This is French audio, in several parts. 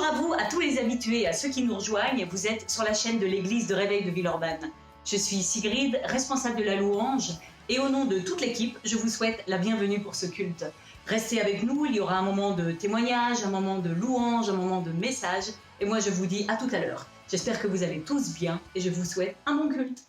à vous, à tous les habitués, à ceux qui nous rejoignent. Vous êtes sur la chaîne de l'église de Réveil de Villeurbanne. Je suis Sigrid, responsable de la louange, et au nom de toute l'équipe, je vous souhaite la bienvenue pour ce culte. Restez avec nous, il y aura un moment de témoignage, un moment de louange, un moment de message, et moi je vous dis à tout à l'heure. J'espère que vous allez tous bien, et je vous souhaite un bon culte.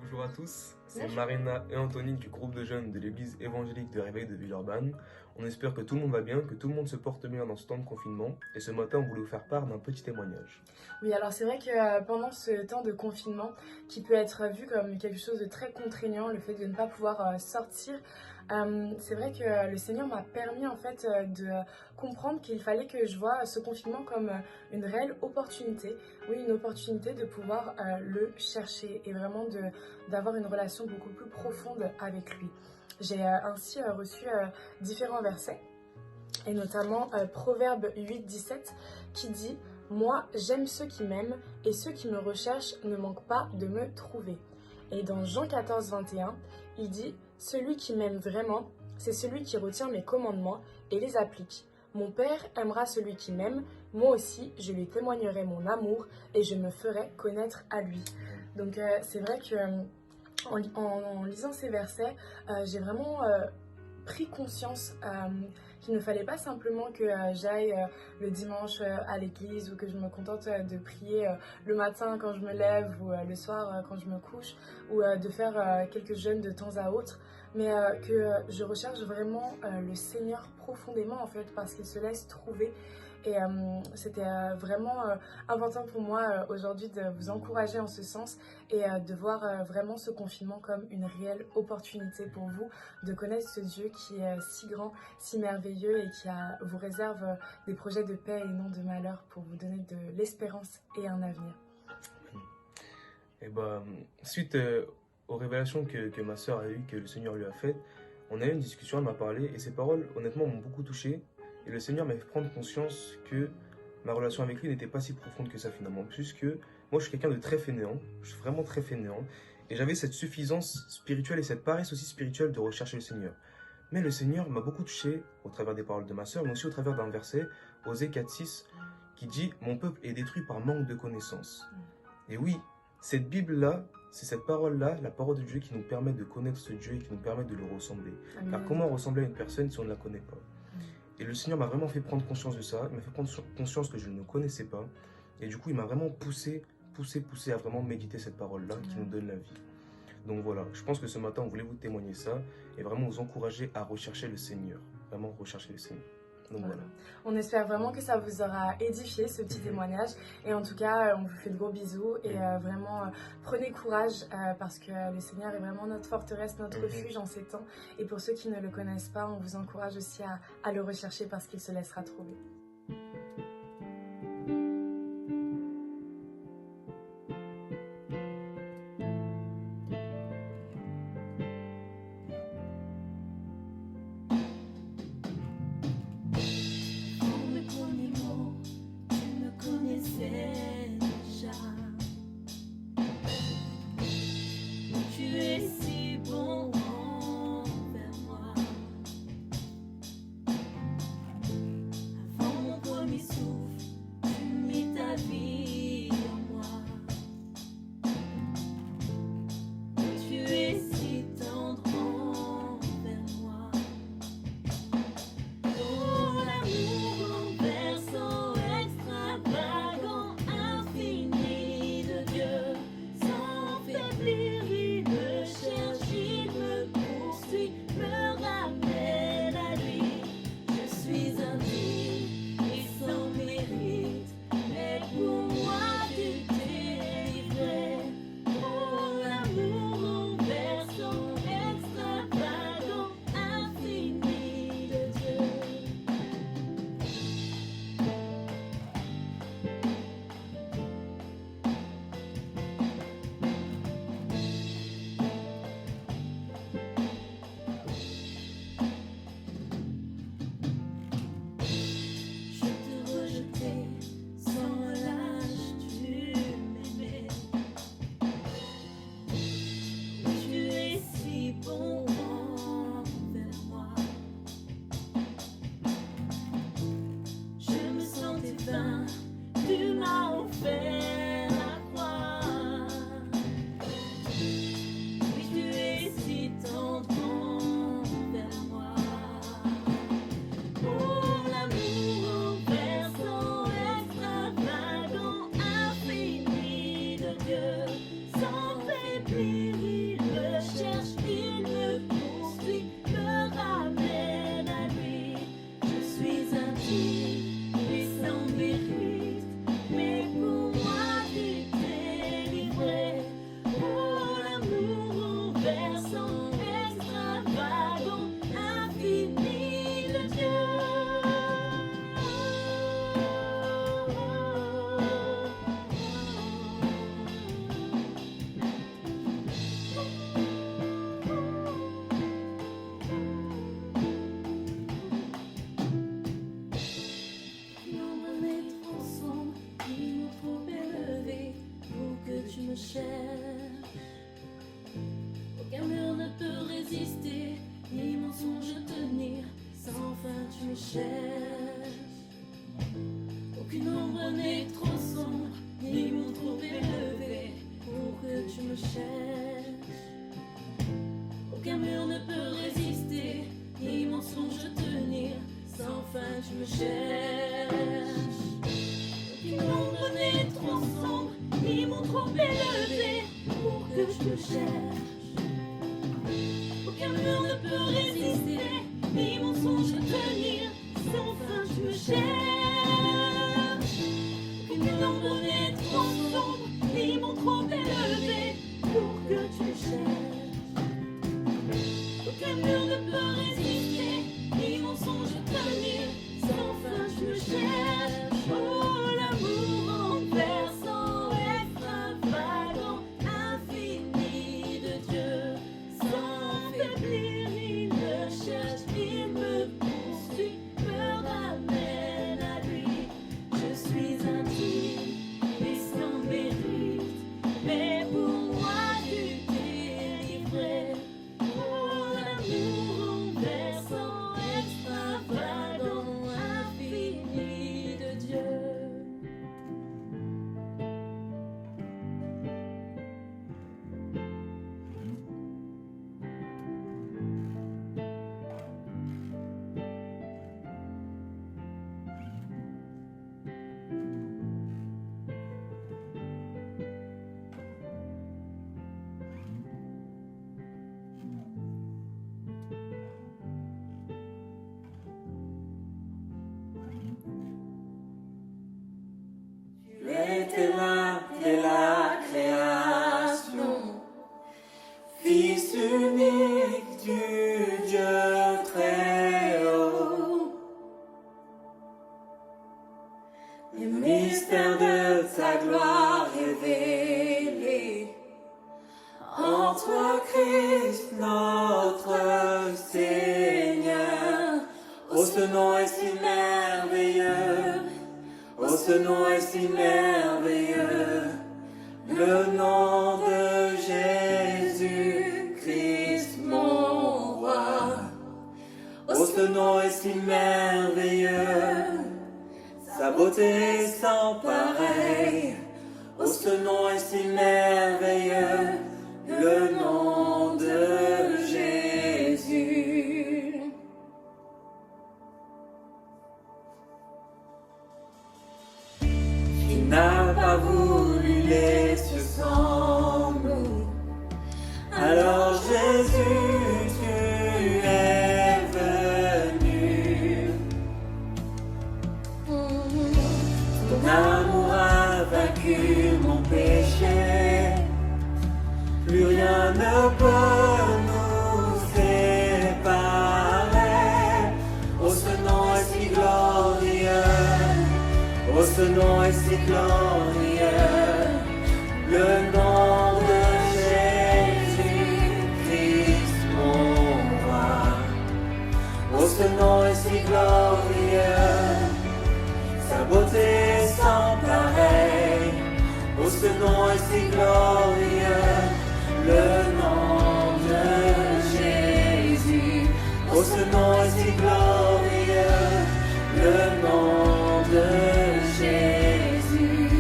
Bonjour à tous, c'est Marina et Anthony du groupe de jeunes de l'église évangélique de Réveil de Villeurbanne. On espère que tout le monde va bien, que tout le monde se porte bien dans ce temps de confinement. Et ce matin, on voulait vous faire part d'un petit témoignage. Oui, alors c'est vrai que pendant ce temps de confinement, qui peut être vu comme quelque chose de très contraignant, le fait de ne pas pouvoir sortir, c'est vrai que le Seigneur m'a permis en fait de comprendre qu'il fallait que je vois ce confinement comme une réelle opportunité. Oui, une opportunité de pouvoir le chercher et vraiment d'avoir une relation beaucoup plus profonde avec lui. J'ai ainsi reçu différents versets, et notamment Proverbe 8-17 qui dit « Moi, j'aime ceux qui m'aiment, et ceux qui me recherchent ne manquent pas de me trouver. » Et dans Jean 14-21, il dit « Celui qui m'aime vraiment, c'est celui qui retient mes commandements et les applique. Mon Père aimera celui qui m'aime, moi aussi je lui témoignerai mon amour et je me ferai connaître à lui. » Donc c'est vrai que en lisant ces versets, j'ai vraiment pris conscience qu'il ne fallait pas simplement que j'aille le dimanche à l'église ou que je me contente de prier le matin quand je me lève ou le soir quand je me couche ou de faire quelques jeûnes de temps à autre, mais que je recherche vraiment le Seigneur profondément en fait parce qu'il se laisse trouver. Et c'était vraiment important pour moi aujourd'hui de vous encourager en ce sens et de voir vraiment ce confinement comme une réelle opportunité pour vous de connaître ce Dieu qui est si grand, si merveilleux et qui vous réserve des projets de paix et non de malheur pour vous donner de l'espérance et un avenir. Et suite aux révélations que ma sœur a eues, que le Seigneur lui a faites, on a eu une discussion, elle m'a parlé et ses paroles honnêtement m'ont beaucoup touché. Et le Seigneur m'a fait prendre conscience que ma relation avec lui n'était pas si profonde que ça finalement. Puisque moi je suis quelqu'un de très fainéant, je suis vraiment très fainéant. Et j'avais cette suffisance spirituelle et cette paresse aussi spirituelle de rechercher le Seigneur. Mais le Seigneur m'a beaucoup touché au travers des paroles de ma sœur, mais aussi au travers d'un verset, Osée 4:6, qui dit « Mon peuple est détruit par manque de connaissances ». Et oui, cette Bible-là, c'est cette parole-là, la parole de Dieu qui nous permet de connaître ce Dieu et qui nous permet de le ressembler. Amen. Car comment ressembler à une personne si on ne la connaît pas ? Et le Seigneur m'a vraiment fait prendre conscience de ça, il m'a fait prendre conscience que je ne connaissais pas. Et du coup, il m'a vraiment poussé à vraiment méditer cette parole-là qui nous donne la vie. Donc voilà, je pense que ce matin, on voulait vous témoigner ça et vraiment vous encourager à rechercher le Seigneur. Vraiment rechercher le Seigneur. Donc voilà. On espère vraiment que ça vous aura édifié ce petit témoignage et en tout cas on vous fait de gros bisous et vraiment prenez courage parce que le Seigneur est vraiment notre forteresse, notre refuge en ces temps et pour ceux qui ne le connaissent pas, on vous encourage aussi à le rechercher parce qu'il se laissera trouver. Avant cherche. Aucune ombre n'est trop sombre, ni mon trop élevé pour que je te cherche. Aucun mur ne peut résister, ni mensonge tenir, sans fin je me cherche. Aucune ombre n'est trop sombre, ni mon trop élevé pour que tu cherches. Aucun mur ne peut résister, ni mensonge tenir, sans fin je me cherche. Oh, l'amour renversant, extravagant, infini de Dieu. Sans faiblir, il me cherche, il me poursuit, me ramène à lui. Je suis intime et sans mérite, mais pour moi tu t'es livré. Oh, l'amour renversant, extravagant, infini de Dieu. Tu étais là dès la création, Fils unique du Dieu très haut. Les mystères de ta gloire révélés en toi, Christ, notre Seigneur. Oh, ce nom est si merveilleux. Oh, ce nom est si merveilleux, le nom de Jésus Christ mon roi. Oh, ce nom est si merveilleux, sa beauté est sans pareil. Oh, ce nom est si merveilleux, le nom de Jésus. N'a pas voulu les cieux sans nous. Alors Jésus, tu es venu. Ton amour a vaincu mon péché. Plus rien ne peut nous séparer. Oh, ce nom est si glorieux. Oh, ce nom est si glorieux, le nom de Jésus Christ mon roi. Oh, ce nom est si glorieux, sa beauté est sans pareil. Oh, ce nom est si glorieux, le nom de Jésus. Oh, ce nom est si glorieux, le nom de Jésus.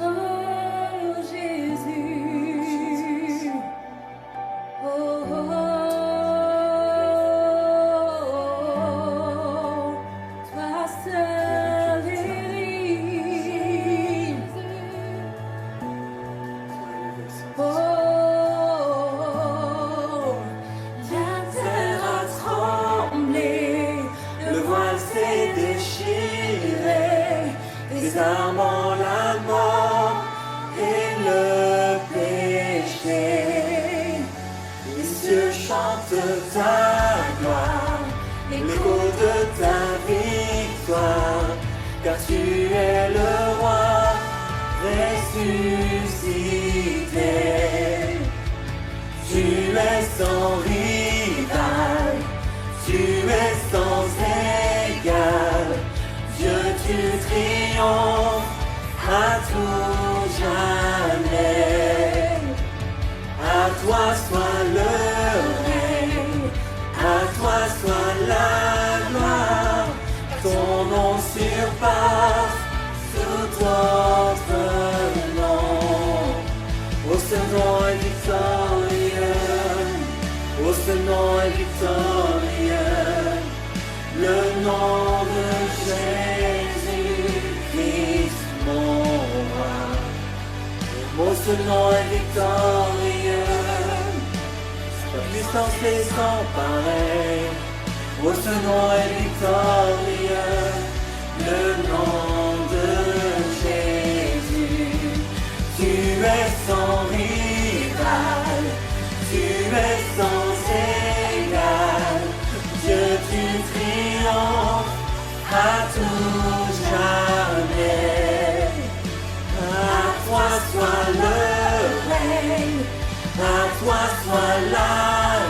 Oh Jésus, oh, oh, oh, toi seul est libre. Oh, désarmant la mort et le péché. Les cieux chantent ta gloire, l'écho de ta victoire, car tu es le roi ressuscité. Tu es sans rival, tu es sans égal. Dieu, tu triomphes à tout jamais. À toi soit le règne, à toi soit la gloire. Ton nom surpasse tout autre nom. est victorieux, le nom de Jésus-Christ, mon roi. Oh, ce nom est victorieux, sa puissance est sans pareil. Oh, ce nom est victorieux, le nom de Jésus. Tu es sans rival, tu es sans égal. Dieu, tu triomphes à tout jamais. À toi soit le règne, à toi soit la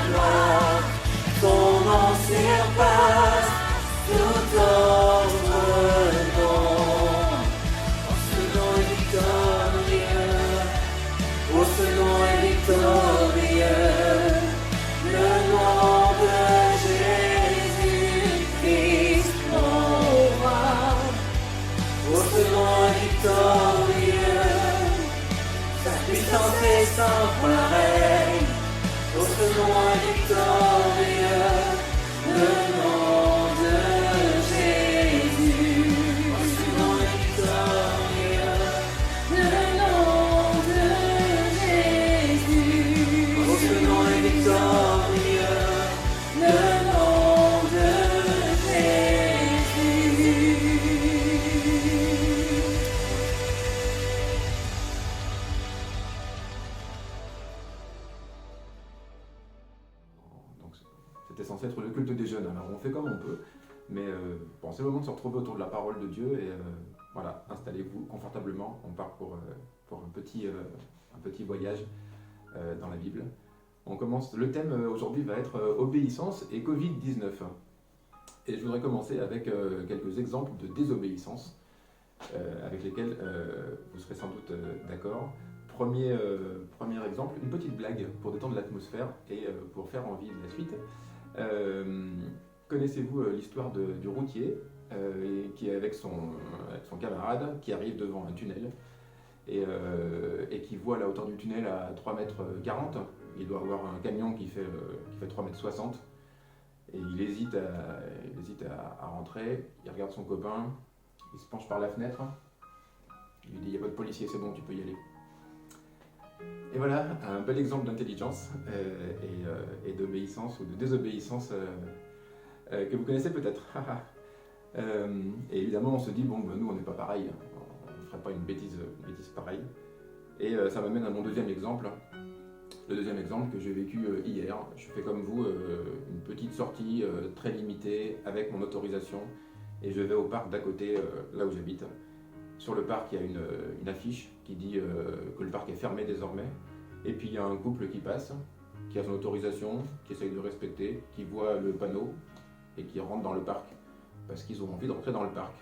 gloire. Ton nom surpasse tout autre nom. Oh, ce nom est victorieux. Oh, ce nom est victorieux. Le nom de Jésus-Christ, mon roi. Oh, ce nom est victorieux. Sa puissance est sans pareil. Oh, ce nom est victorieux, le nom de Jésus. Oh, ce nom est victorieux, le nom de Jésus. Oh, ce nom est victorieux, le nom de Jésus. Donc, c'était censé être le culte des jeunes, alors on fait comme on peut, mais bon, c'est le moment de se retrouver autour de la parole de Dieu et voilà, installez-vous confortablement, on part pour un petit voyage dans la Bible. On commence, le thème aujourd'hui va être obéissance et Covid-19. Et je voudrais commencer avec quelques exemples de désobéissance avec lesquels vous serez sans doute d'accord. Premier exemple, une petite blague pour détendre l'atmosphère et pour faire envie de la suite. Connaissez-vous l'histoire du routier qui est avec son camarade qui arrive devant un tunnel et qui voit la hauteur du tunnel à 3,40 m. Il doit avoir un camion qui fait 3,60 m. Et il hésite à rentrer, il regarde son copain, il se penche par la fenêtre, il lui dit « Il n'y a pas de policier, c'est bon, tu peux y aller ». Et voilà, un bel exemple d'intelligence et d'obéissance ou de désobéissance que vous connaissez peut-être. Et évidemment, on se dit, bon, ben, nous, on n'est pas pareil, on ne ferait pas une bêtise pareille. Et ça m'amène à mon deuxième exemple. Le deuxième exemple que j'ai vécu hier. Je fais comme vous une petite sortie très limitée avec mon autorisation et je vais au parc d'à côté, là où j'habite. Sur le parc, il y a une affiche qui dit que le parc est fermé désormais. Et puis il y a un couple qui passe, qui a son autorisation, qui essaye de respecter, qui voit le panneau et qui rentre dans le parc parce qu'ils ont envie de rentrer dans le parc.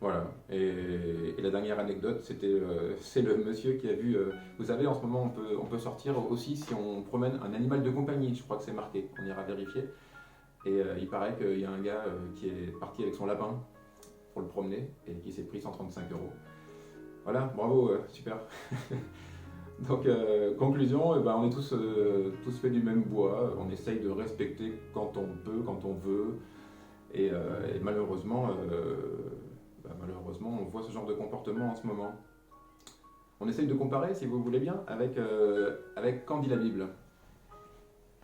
Voilà. Et la dernière anecdote, c'est le monsieur qui a vu. Vous savez, en ce moment, on peut sortir aussi si on promène un animal de compagnie. Je crois que c'est marqué. On ira vérifier. Et il paraît qu'il y a un gars qui est parti avec son lapin pour le promener et qui s'est pris 135 €. Voilà, bravo, super. Donc, conclusion, eh ben, on est tous faits du même bois. On essaye de respecter quand on peut, quand on veut. Et malheureusement, on voit ce genre de comportement en ce moment. On essaye de comparer, si vous voulez bien, avec qu'en dit la Bible.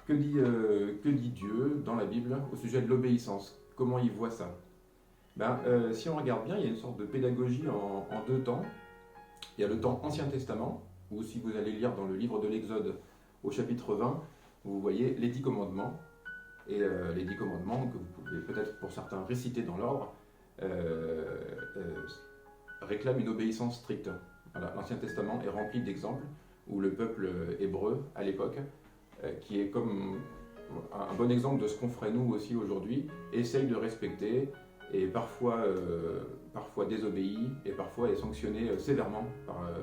Que dit Dieu dans la Bible au sujet de l'obéissance? Comment il voit ça? Si on regarde bien, il y a une sorte de pédagogie en deux temps. Il y a le temps Ancien Testament, où si vous allez lire dans le livre de l'Exode au chapitre 20, vous voyez les 10 commandements. Et les 10 commandements que vous pouvez peut-être pour certains réciter dans l'ordre, réclament une obéissance stricte. Voilà, l'Ancien Testament est rempli d'exemples où le peuple hébreu, à l'époque, qui est comme un bon exemple de ce qu'on ferait nous aussi aujourd'hui, essaye de respecter et parfois désobéit et parfois est sanctionné sévèrement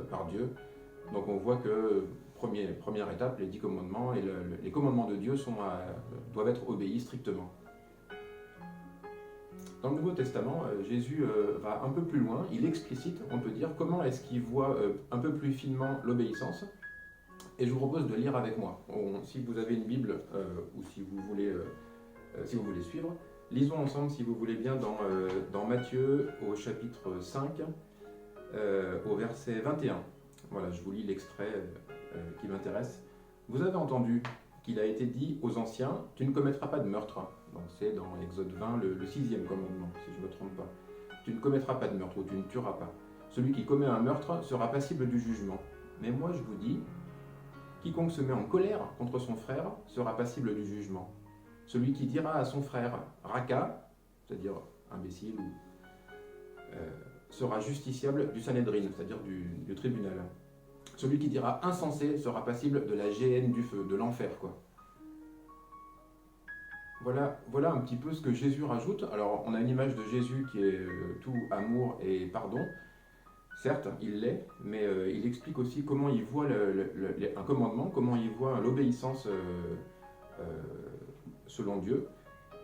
par Dieu. Donc on voit que première étape, les 10 commandements et les commandements de Dieu doivent être obéis strictement. Dans le Nouveau Testament, Jésus va un peu plus loin, il explicite, on peut dire, comment est-ce qu'il voit un peu plus finement l'obéissance. et je vous propose de lire avec moi. Si vous avez une Bible ou si vous voulez suivre, lisons ensemble, si vous voulez bien, dans Matthieu au chapitre 5, au verset 21. Voilà, je vous lis l'extrait qui m'intéresse. Vous avez entendu qu'il a été dit aux anciens, tu ne commettras pas de meurtre. Donc c'est dans Exode 20, le 6e commandement, si je ne me trompe pas. Tu ne commettras pas de meurtre ou tu ne tueras pas. Celui qui commet un meurtre sera passible du jugement. Mais moi je vous dis, quiconque se met en colère contre son frère sera passible du jugement. Celui qui dira à son frère raka, c'est-à-dire imbécile, sera justiciable du Sanhédrin, c'est-à-dire du tribunal. Celui qui dira insensé sera passible de la géhenne du feu, de l'enfer, quoi. Voilà un petit peu ce que Jésus rajoute. Alors, on a une image de Jésus qui est tout amour et pardon. Certes, il l'est, mais il explique aussi comment il voit un commandement, comment il voit l'obéissance selon Dieu.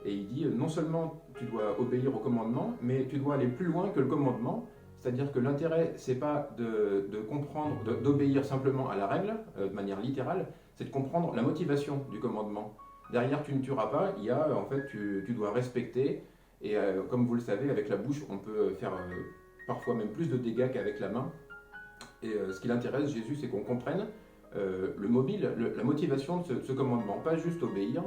Et il dit, non seulement tu dois obéir au commandement, mais tu dois aller plus loin que le commandement. C'est-à-dire que l'intérêt, c'est pas de comprendre, d'obéir simplement à la règle, de manière littérale, c'est de comprendre la motivation du commandement. Derrière, tu ne tueras pas, il y a, en fait, tu dois respecter, et comme vous le savez, avec la bouche, on peut faire parfois même plus de dégâts qu'avec la main. Et ce qui l'intéresse, Jésus, c'est qu'on comprenne la motivation de ce commandement. Pas juste obéir,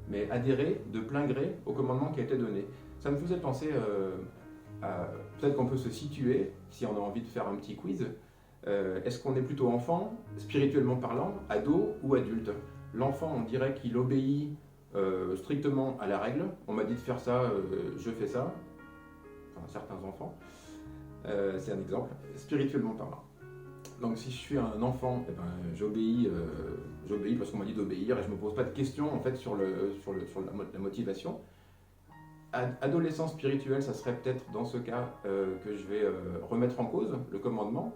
mais adhérer de plein gré au commandement qui a été donné. Ça me faisait penser... peut-être qu'on peut se situer, si on a envie de faire un petit quiz. Est-ce qu'on est plutôt enfant, spirituellement parlant, ado ou adulte? L'enfant, on dirait qu'il obéit strictement à la règle. On m'a dit de faire ça, je fais ça. Enfin, certains enfants. C'est un exemple, spirituellement parlant. Donc si je suis un enfant, eh ben, j'obéis parce qu'on m'a dit d'obéir et je ne me pose pas de questions en fait, sur la motivation. Adolescent spirituel, ça serait peut-être dans ce cas que je vais remettre en cause le commandement.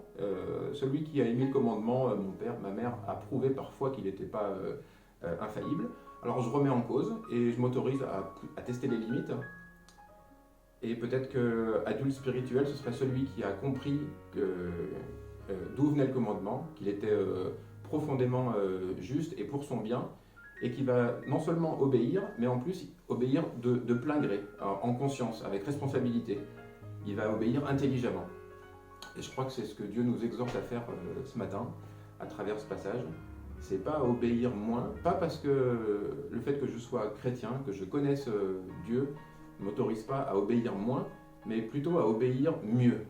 Celui qui a émis le commandement, mon père, ma mère, a prouvé parfois qu'il n'était pas infaillible. Alors je remets en cause et je m'autorise à tester les limites. Et peut-être qu'adulte spirituel, ce serait celui qui a compris d'où venait le commandement, qu'il était profondément juste et pour son bien, et qui va non seulement obéir, mais en plus obéir de plein gré, en conscience, avec responsabilité. Il va obéir intelligemment. Et je crois que c'est ce que Dieu nous exhorte à faire ce matin, à travers ce passage. C'est pas obéir moins, pas parce que le fait que je sois chrétien, que je connaisse Dieu, ne m'autorise pas à obéir moins, mais plutôt à obéir mieux.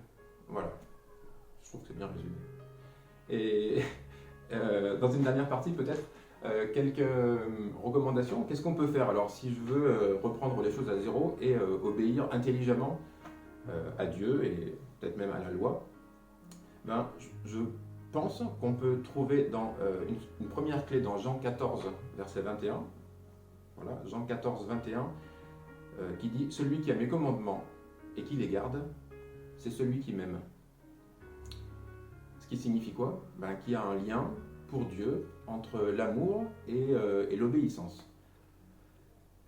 Voilà. Je trouve que c'est bien résumé. Et dans une dernière partie, peut-être, quelques recommandations. Qu'est-ce qu'on peut faire alors si je veux reprendre les choses à zéro et obéir intelligemment à Dieu et peut-être même à la loi? Ben, je pense qu'on peut trouver dans une première clé dans Jean 14, verset 21. Voilà, Jean 14, 21, qui dit « Celui qui a mes commandements et qui les garde, c'est celui qui m'aime. » Ce qui signifie quoi? Ben, qu'il y a un lien pour Dieu entre l'amour et l'obéissance.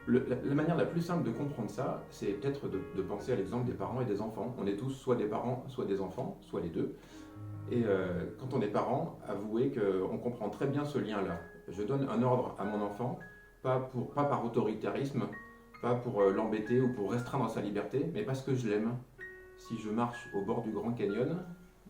La manière la plus simple de comprendre ça, c'est peut-être de penser à l'exemple des parents et des enfants. On est tous soit des parents, soit des enfants, soit les deux. Et quand on est parent, avouez qu'on comprend très bien ce lien-là. Je donne un ordre à mon enfant, pas par autoritarisme, pas pour l'embêter ou pour restreindre sa liberté, mais parce que je l'aime. Si je marche au bord du Grand Canyon,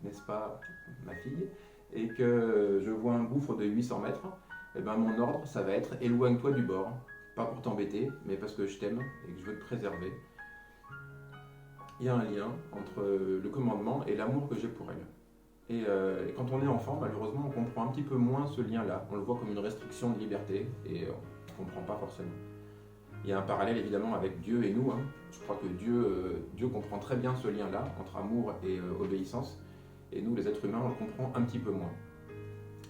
n'est-ce pas ma fille, et que je vois un gouffre de 800 mètres, eh ben mon ordre, ça va être éloigne-toi du bord. Pas pour t'embêter, mais parce que je t'aime et que je veux te préserver. Il y a un lien entre le commandement et l'amour que j'ai pour elle. Et quand on est enfant, malheureusement, on comprend un petit peu moins ce lien-là. On le voit comme une restriction de liberté et on ne comprend pas forcément. Il y a un parallèle évidemment avec Dieu et nous. Je crois que Dieu comprend très bien ce lien-là entre amour et obéissance. Et nous, les êtres humains, on le comprend un petit peu moins.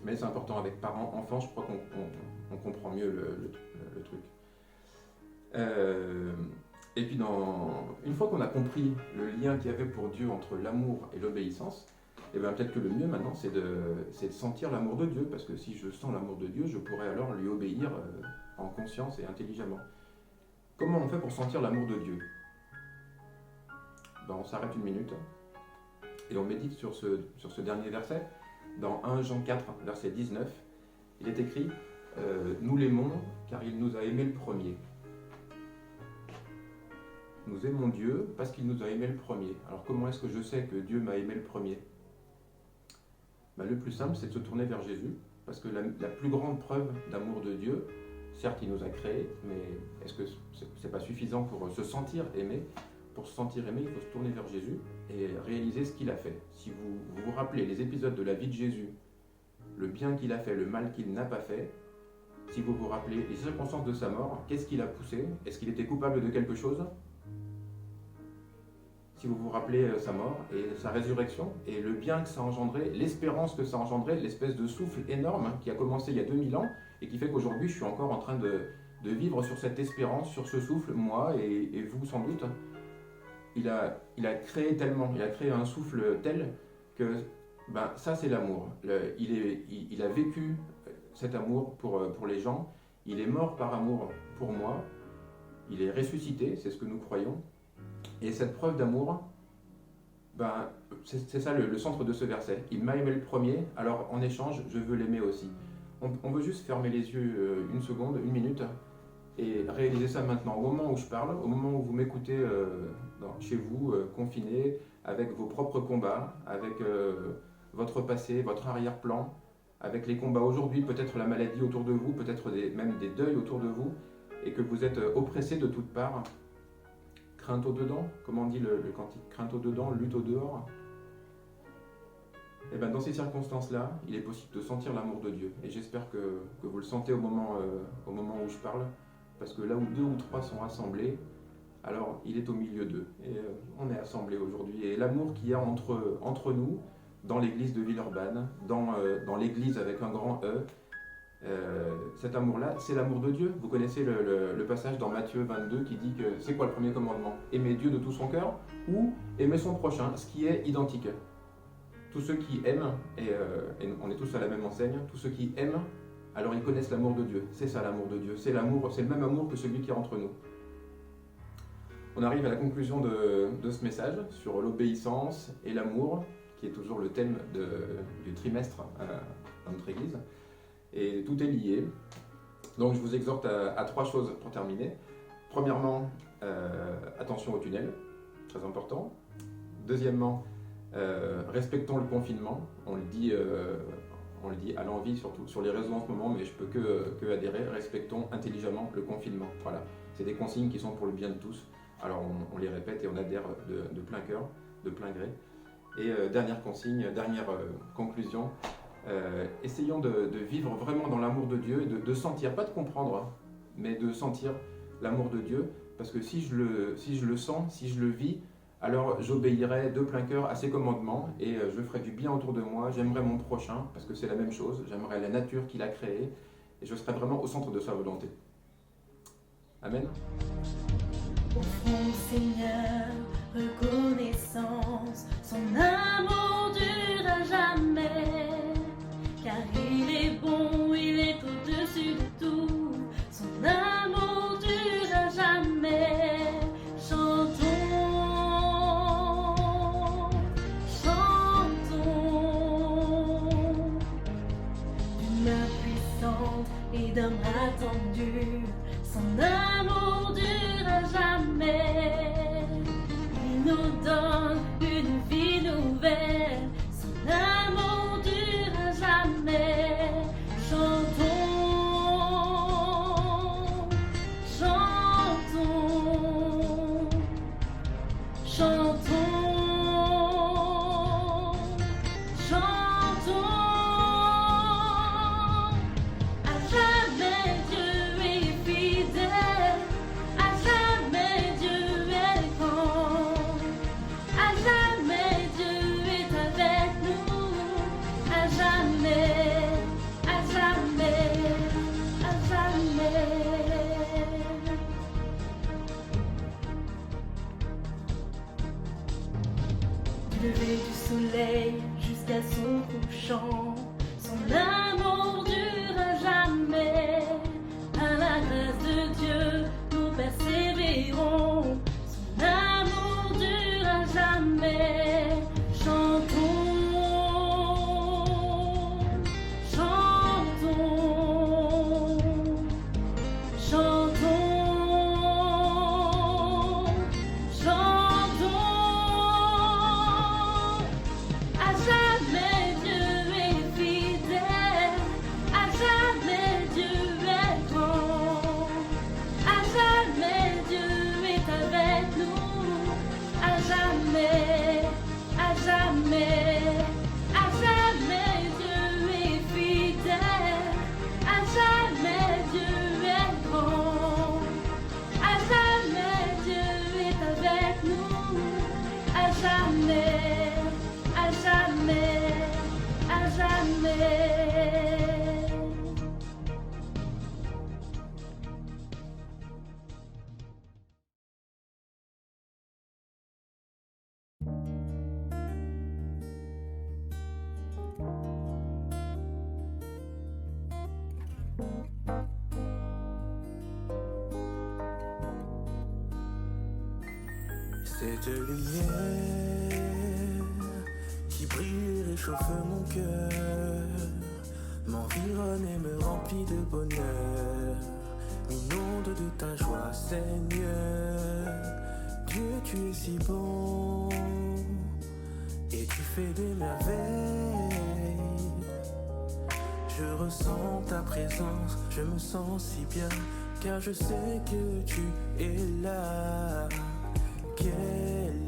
Mais c'est important avec parents, enfants, je crois qu'on comprend mieux le truc. Et puis, une fois qu'on a compris le lien qu'il y avait pour Dieu entre l'amour et l'obéissance, et bien peut-être que le mieux maintenant, c'est de sentir l'amour de Dieu, parce que si je sens l'amour de Dieu, je pourrais alors lui obéir en conscience et intelligemment. Comment on fait pour sentir l'amour de Dieu? Ben, on s'arrête une minute et on médite sur ce dernier verset. dans 1 Jean 4, verset 19, il est écrit nous l'aimons car il nous a aimés le premier. Nous aimons Dieu parce qu'il nous a aimés le premier. Alors comment est-ce que je sais que Dieu m'a aimé le premier? Le plus simple, c'est de se tourner vers Jésus, parce que la plus grande preuve d'amour de Dieu, certes il nous a créés, mais est-ce que c'est pas suffisant pour se sentir aimé? Pour se sentir aimé, il faut se tourner vers Jésus et réaliser ce qu'il a fait. Si vous vous rappelez les épisodes de la vie de Jésus, le bien qu'il a fait, le mal qu'il n'a pas fait, si vous vous rappelez les circonstances de sa mort, qu'est-ce qui l'a poussé? Est-ce qu'il était coupable de quelque chose? Si vous vous rappelez sa mort et sa résurrection, et le bien que ça a engendré, l'espérance que ça a engendré, l'espèce de souffle énorme qui a commencé il y a 2000 ans, et qui fait qu'aujourd'hui je suis encore en train de vivre sur cette espérance, sur ce souffle, moi et vous sans doute. Il a créé tellement, il a créé un souffle tel que ça c'est l'amour. Il a vécu cet amour pour les gens, il est mort par amour pour moi, il est ressuscité, c'est ce que nous croyons. Et cette preuve d'amour, c'est ça le centre de ce verset. Il m'a aimé le premier, alors en échange, je veux l'aimer aussi. On veut juste fermer les yeux une seconde, une minute, et réaliser ça maintenant. Au moment où je parle, au moment où vous m'écoutez chez vous, confinés, avec vos propres combats, avec votre passé, votre arrière-plan, avec les combats aujourd'hui, peut-être la maladie autour de vous, peut-être même des deuils autour de vous, et que vous êtes oppressés de toutes parts. Crainte au dedans, comment dit le cantique? Crainte au dedans, lutte au dehors. Et dans ces circonstances-là, il est possible de sentir l'amour de Dieu. Et j'espère que vous le sentez au moment où je parle, parce que là où 2 ou 3 sont assemblés, alors il est au milieu d'eux. Et on est assemblés aujourd'hui. Et l'amour qu'il y a entre nous, dans l'église de Villeurbanne, dans l'église avec un grand E, cet amour-là, c'est l'amour de Dieu. Vous connaissez le passage dans Matthieu 22 qui dit que c'est quoi le premier commandement? Aimer Dieu de tout son cœur ou aimer son prochain, ce qui est identique. Tous ceux qui aiment, et on est tous à la même enseigne, tous ceux qui aiment, alors ils connaissent l'amour de Dieu. C'est ça l'amour de Dieu, c'est le même amour que celui qui est entre nous. On arrive à la conclusion de ce message sur l'obéissance et l'amour, qui est toujours le thème du trimestre dans notre église. Et tout est lié. Donc je vous exhorte à 3 choses pour terminer. Premièrement, attention au tunnel, très important. Deuxièmement, respectons le confinement. On le dit à l'envi, surtout sur les réseaux en ce moment, mais je peux que adhérer. Respectons intelligemment le confinement. Voilà, c'est des consignes qui sont pour le bien de tous. Alors on les répète et on adhère de plein cœur, de plein gré. Et dernière consigne, dernière conclusion. Essayons de vivre vraiment dans l'amour de Dieu et de sentir, pas de comprendre, mais de sentir l'amour de Dieu, parce que si je le sens, si je le vis, alors j'obéirai de plein cœur à ses commandements et je ferai du bien autour de moi, j'aimerai mon prochain, parce que c'est la même chose, j'aimerai la nature qu'il a créée et je serai vraiment au centre de sa volonté. Amen. Au fond, Seigneur, reconnaissance, son amour dure à jamais. Car il est bon, il est au-dessus de tout, son amour dure à jamais. Chantons, chantons, d'une main puissante et d'un bras tendu, son amour dure à jamais. Il nous donne une vie nouvelle, son amour dure à jamais. Chantons, chantons, chantons, chantons. À jamais Dieu est fidèle, à jamais Dieu est grand, à jamais Dieu est avec nous, à jamais, à jamais, à jamais. Du lever du soleil jusqu'à son couchant, son amour dure à jamais. À la grâce de Dieu, nous persévérons, son amour dure à jamais. Chantons, jamais. Cette lumière qui brille réchauffe mon cœur, m'environne et me remplit de bonheur, m'inonde de ta joie, Seigneur. Dieu, tu es si bon et tu fais des merveilles. Je ressens ta présence, je me sens si bien, car je sais que tu es là. Quel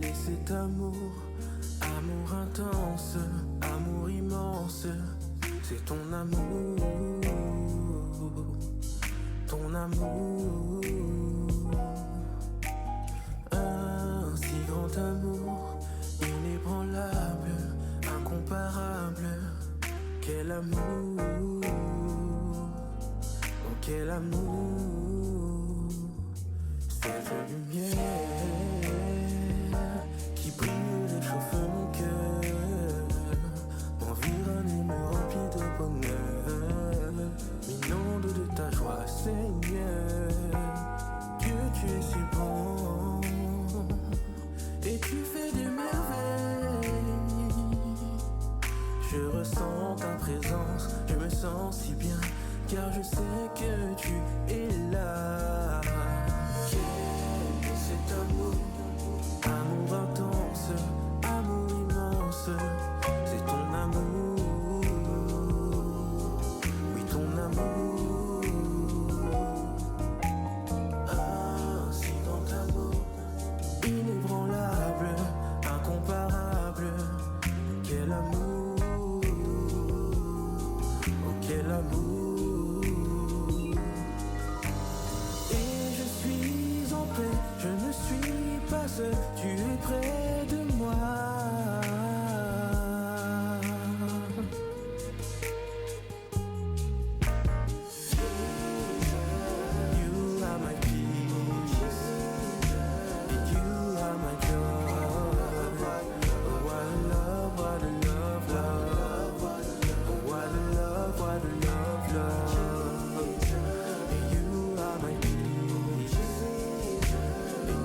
est cet amour, amour intense, amour immense, c'est ton amour, ton amour. Un si grand amour, inébranlable, incomparable, quel amour, oh quel amour, cette lumière qui brille réchauffe mon cœur, m'environne et me remplit de bonheur, m'inonde de ta joie, Seigneur. Dieu, tu es si bon et tu fais des merveilles. Je ressens ta présence, je me sens si bien, car je sais que tu es là. Quel est cet amour, amour intense, amour immense, c'est ton amour, oui ton amour. Un si grand amour, inébranlable, incomparable, quel amour, oh quel amour. Et je suis en paix, je ne suis pas seul, tu es près de moi. You are my peace, you are my joy. Oh, what a love, what a love, love. Oh, what a love, what a love, love. You are my peace,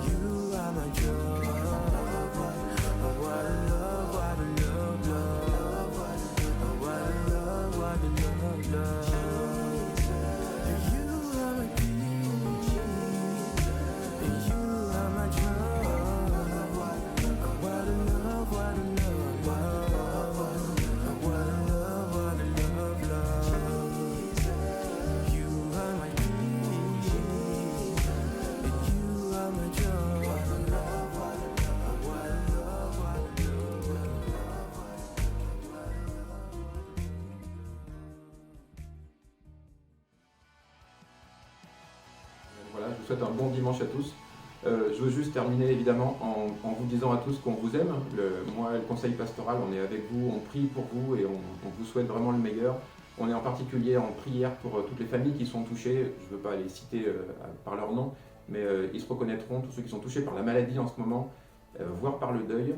you are my joy. Oh, what a love, what a love, love. Oh, what a love, what a love, love. You are my peace, you are my joy. Oh, what a love, what a love, love. Oh, what a love, what a love, love. You are my peace, you are my joy. What a love, what a love, what a Voilà, je vous souhaite un bon dimanche à tous. Je veux juste terminer évidemment en vous disant à tous qu'on vous aime. Moi et le conseil pastoral, on est avec vous, on prie pour vous et on vous souhaite vraiment le meilleur. On est en particulier en prière pour toutes les familles qui sont touchées. Je ne veux pas les citer par leur nom, mais ils se reconnaîtront, tous ceux qui sont touchés par la maladie en ce moment, voire par le deuil.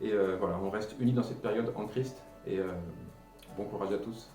Et voilà, on reste unis dans cette période en Christ. Et bon courage à tous.